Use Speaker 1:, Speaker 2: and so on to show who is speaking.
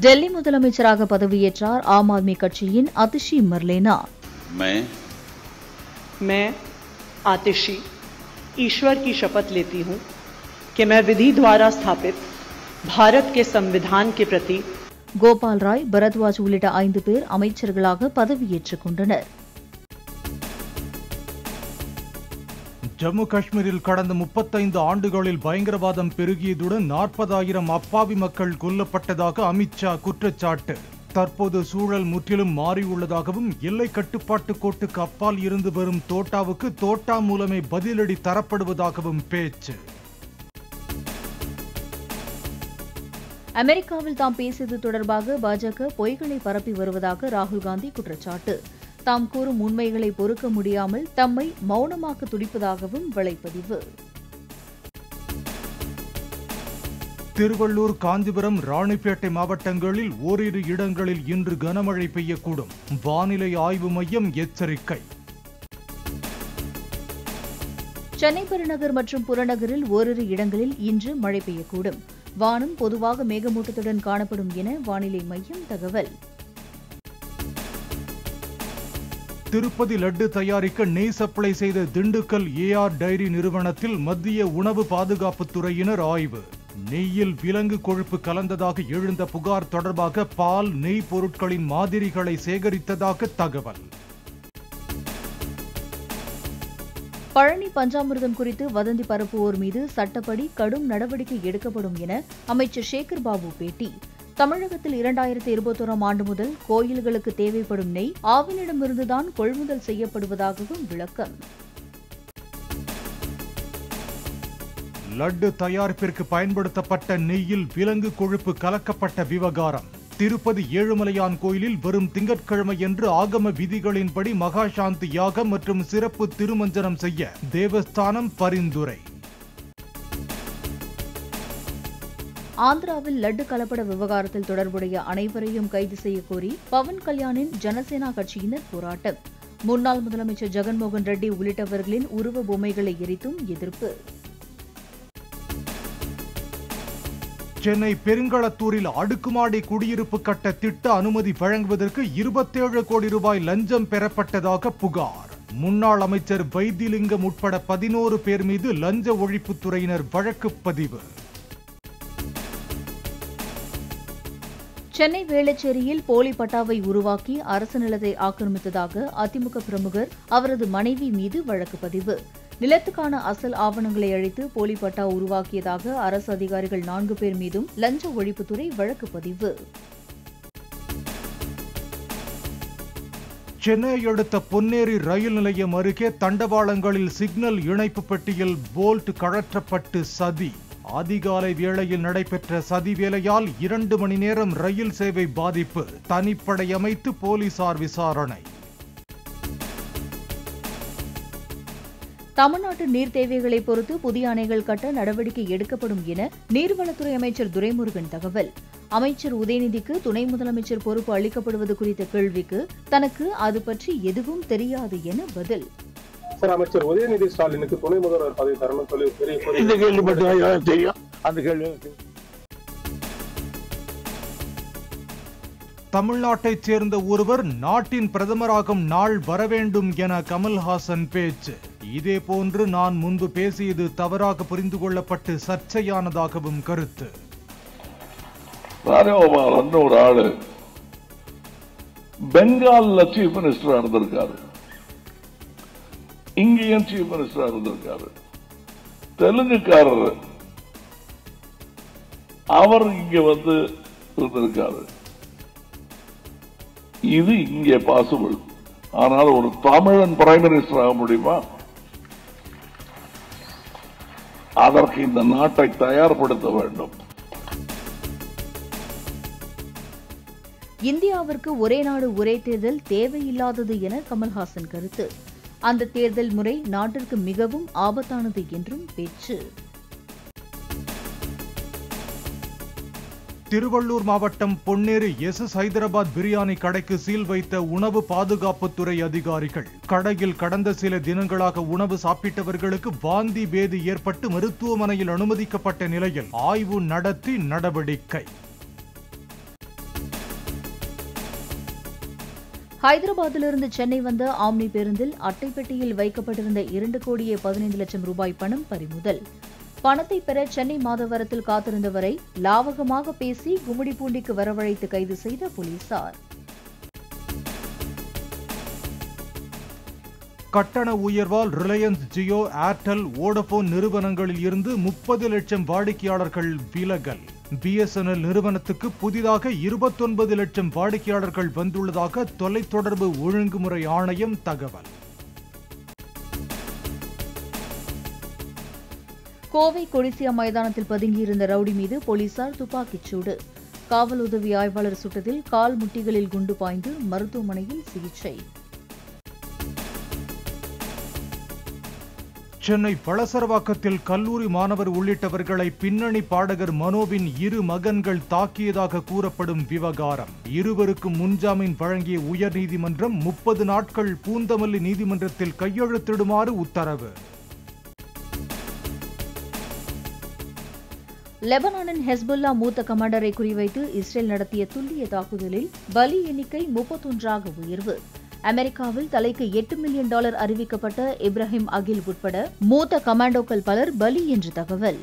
Speaker 1: டெல்லி முதலமைச்சராக பதவியேற்றார் ஆம் ஆத்மி கட்சியின் அதிஷி மர்லேனா.
Speaker 2: मैं आतिशी ईश्वर की शपथ लेती हूं कि मैं विधि द्वारा स्थापित भारत के संविधान के प्रति.
Speaker 1: கோபால் ராய், பரத்வாஜ் உள்ளிட்ட 5 பேர் அமைச்சர்களாக பதவியேற்றுக் கொண்டனர்.
Speaker 3: ஜம்மு காஷ்மீரில் கடந்த 35 ஆண்டுகளில் பயங்கரவாதம் பெருகியதுடன் 40,000 அப்பாவி மக்கள் கொல்லப்பட்டதாக அமித்ஷா குற்றச்சாட்டு. தற்போது சூழல் முற்றிலும் மாறியுள்ளதாகவும் எல்லை கட்டுப்பாட்டு கோட்டுக்கு அப்பால் இருந்து வரும் தோட்டாவுக்கு தோட்டா மூலமே பதிலடி தரப்படுவதாகவும் பேச்சு.
Speaker 1: அமெரிக்காவில் தாம் பேசியது தொடர்பாக பாஜக பொய்களை பரப்பி வருவதாக ராகுல் காந்தி குற்றச்சாட்டு. தாம் கூறும் உண்மைகளை பொறுக்க முடியாமல் தம்மை மௌனமாக்க துடிப்பதாகவும் வலைப்பதிவு.
Speaker 3: திருவள்ளூர், காஞ்சிபுரம், ராணிப்பேட்டை மாவட்டங்களில் ஓரிரு இடங்களில் இன்று கனமழை பெய்யக்கூடும். வானிலை ஆய்வு மையம் எச்சரிக்கை.
Speaker 1: சென்னை பெருநகர் மற்றும் புறநகரில் ஓரிரு இடங்களில் இன்று மழை பெய்யக்கூடும். வானம் பொதுவாக மேகமூட்டத்துடன் காணப்படும் என வானிலை மையம் தகவல்.
Speaker 3: திருப்பதி லட்டு தயாரிக்க நெய் சப்ளை செய்த திண்டுக்கல் ஏஆர் டைரி நிறுவனத்தில் மத்திய உணவு பாதுகாப்புத்துறையினர் ஆய்வு. நெய்யில் விலங்கு கொழுப்பு கலந்ததாக எழுந்த புகார் தொடர்பாக பால், நெய் பொருட்களின் மாதிரிகளை சேகரித்ததாக தகவல்.
Speaker 1: பழனி பஞ்சாமிர்தம் குறித்து வதந்தி பரப்புவோர் மீது சட்டப்படி கடும் நடவடிக்கை எடுக்கப்படும் என அமைச்சர் சேகர் பாபு பேட்டி. தமிழகத்தில் 2021ஆம் ஆண்டு முதல் கோயில்களுக்கு தேவைப்படும் நெய் ஆவினிடமிருந்துதான் கொள்முதல் செய்யப்படுவதாகவும் விளக்கம்.
Speaker 3: லட்டு தயாரிப்பிற்கு பயன்படுத்தப்பட்ட நெய்யில் விலங்கு கொழுப்பு கலக்கப்பட்ட விவகாரம். திருப்பதி ஏழுமலையான் கோயிலில் வரும் திங்கட்கிழமையன்று ஆகம விதிகளின்படி மகாசாந்தி யாகம் மற்றும் சிறப்பு திருமஞ்சனம் செய்ய தேவஸ்தானம் பரிந்துரை.
Speaker 1: ஆந்திராவில் லட்டு கலப்பட விவகாரத்தில் தொடர்புடைய அனைவரையும் கைது செய்யக்கோரி பவன் கல்யாணின் ஜனசேனா கட்சியினர் போராட்டம். முன்னாள் முதலமைச்சர் ஜெகன்மோகன் ரெட்டி உள்ளிட்டவர்களின் உருவ பொம்மைகளை எரித்தும் எதிர்ப்பு.
Speaker 3: சென்னை பெருங்களத்தூரில் அடுக்குமாடி குடியிருப்பு கட்ட திட்ட அனுமதி வழங்குவதற்கு 27 கோடி ரூபாய் லஞ்சம் பெறப்பட்டதாக புகார். முன்னாள் அமைச்சர் வைத்திலிங்கம் உட்பட 11 பேர் மீது லஞ்ச ஒழிப்புத்துறையினர் வழக்கு பதிவு.
Speaker 1: சென்னை வேளச்சேரியில் போலி பட்டாவை உருவாக்கி அரசு நிலத்தை ஆக்கிரமித்ததாக அதிமுக பிரமுகர் அவரது மனைவி மீது வழக்கு பதிவு. நிலத்துக்கான அசல் ஆவணங்களை அழித்து போலி பட்டா உருவாக்கியதாக அரசு அதிகாரிகள் 4 பேர் மீதும் லஞ்ச ஒழிப்புத்துறை வழக்கு பதிவு.
Speaker 3: சென்னை அடுத்த பொன்னேரி ரயில் நிலையம் அருகே தண்டவாளங்களில் சிக்னல் இணைப்பு பெட்டியில் போல்ட் கழற்றப்பட்டு சதி. அதிகாலை வேளையில் நடைபெற்ற சதி வேலையால் 2 மணி நேரம் ரயில் சேவை பாதிப்பு. தனிப்படை அமைத்து போலீசார் விசாரணை.
Speaker 1: தமிழ்நாட்டு நீர் தேவைகளை பொறுத்து புதிய அணைகள் கட்ட நடவடிக்கை எடுக்கப்படும் என நீர்வளத்துறை அமைச்சர் துரைமுருகன் தகவல். அமைச்சர் உதயநிதிக்கு துணை முதலமைச்சர் பொறுப்பு அளிக்கப்படுவது குறித்த கேள்விக்கு தனக்கு அது பற்றி எதுவும் தெரியாது என பதில்.
Speaker 4: சார், அமைச்சர் உதயநிதி ஸ்டாலினுக்கு துணை முதல்வர் பதவி தரணும் சொல்லி
Speaker 5: இந்த கேள்வி மட்டும் தெரியும். அந்த கேள்வி
Speaker 3: தமிழ்நாட்டைச் சேர்ந்த ஒருவர் நாட்டின் பிரதமராகும் நாள் வரவேண்டும் என கமல்ஹாசன் பேச்சு. இதேபோன்று நான் முன்பு பேசியது தவறாக புரிந்து கொள்ளப்பட்டு சர்ச்சையானதாகவும் கருத்து.
Speaker 5: ராஜகோபாலன் ஒரு ஆளு பெங்கால்ல சீஃப் மினிஸ்டரா இருந்திருக்காரு, இங்கேயும் சீஃப் மினிஸ்டரா இருந்திருக்காரு. தெலுங்குக்காரர் அவர் இங்க வந்து இருந்திருக்காரு. இது இங்கே பாசிபிள். ஆனால் ஒரு தமிழன் பிரைம் மினிஸ்டர் ஆக முடியுமா? அதற்கு இந்த நாட்டை தயார்படுத்த வேண்டும்.
Speaker 1: இந்தியாவிற்கு ஒரே நாடு ஒரே தேர்தல் தேவையில்லாதது என கமல்ஹாசன் கருத்து. அந்த தேர்தல் முறை நாட்டிற்கு மிகவும் ஆபத்தானது என்றும் பேச்சு.
Speaker 3: திருவள்ளூர் மாவட்டம் பொன்னேரி எஸ் ஹைதராபாத் பிரியாணி கடைக்கு சீல் வைத்த உணவு பாதுகாப்புத்துறை அதிகாரிகள். கடையில் கடந்த சில தினங்களாக உணவு சாப்பிட்டவர்களுக்கு வாந்தி பேதி ஏற்பட்டு மருத்துவமனையில் அனுமதிக்கப்பட்ட நிலையில் ஆய்வு நடத்தி நடவடிக்கை.
Speaker 1: ஹைதராபாத்திலிருந்து சென்னை வந்த ஆம்னி பேருந்தில் அட்டை பெட்டியில் வைக்கப்பட்டிருந்த 2,15,00,000 ரூபாய் பணம் பறிமுதல். பணத்தை பெற சென்னை மாதவரத்தில் காத்திருந்தவரை லாவகமாக பேசி கும்மிடிப்பூண்டிக்கு வரவழைத்து கைது செய்த போலீசார்.
Speaker 3: கட்டண உயர்வால் ரிலையன்ஸ், ஜியோ, ஏர்டெல், வோடபோன் நிறுவனங்களில் இருந்து 30 லட்சம் வாடிக்கையாளர்கள் விலகல். பிஎஸ்என்எல் நிறுவனத்துக்கு புதிதாக 29 லட்சம் வாடிக்கையாளர்கள் வந்துள்ளதாக தொலைத்தொடர்பு ஒழுங்குமுறை ஆணையம் தகவல்.
Speaker 1: கோவை கொடிசியா மைதானத்தில் பதுங்கியிருந்த ரவுடி மீது போலீசார் துப்பாக்கிச் சூடு. காவல் உதவி ஆய்வாளர் சுட்டத்தில் கால் முட்டிகளில் குண்டு பாய்ந்து மருத்துவமனையில் சிகிச்சை.
Speaker 3: சென்னை பழசரவாக்கத்தில் கல்லூரி மாணவர் உள்ளிட்டவர்களை பின்னணி பாடகர் மனோவின் 2 மகன்கள் தாக்கியதாக கூறப்படும் விவகாரம். இருவருக்கும் முன்ஜாமீன் வழங்கிய உயர்நீதிமன்றம் 30 நாட்கள் பூந்தமல்லி நீதிமன்றத்தில் கையெழுத்திடுமாறு உத்தரவு.
Speaker 1: லெபனானின் ஹெஸ்புல்லா மூத்த கமாண்டரை குறிவைத்து இஸ்ரேல் நடத்திய துல்லிய தாக்குதலில் பலி எண்ணிக்கை 31ஆக உயர்வு. அமெரிக்காவில் தலைக்கு $8 மில்லியன் அறிவிக்கப்பட்ட இப்ராஹிம் அகில் உட்பட மூத்த கமாண்டோக்கள் பலர் பலி என்று தகவல்.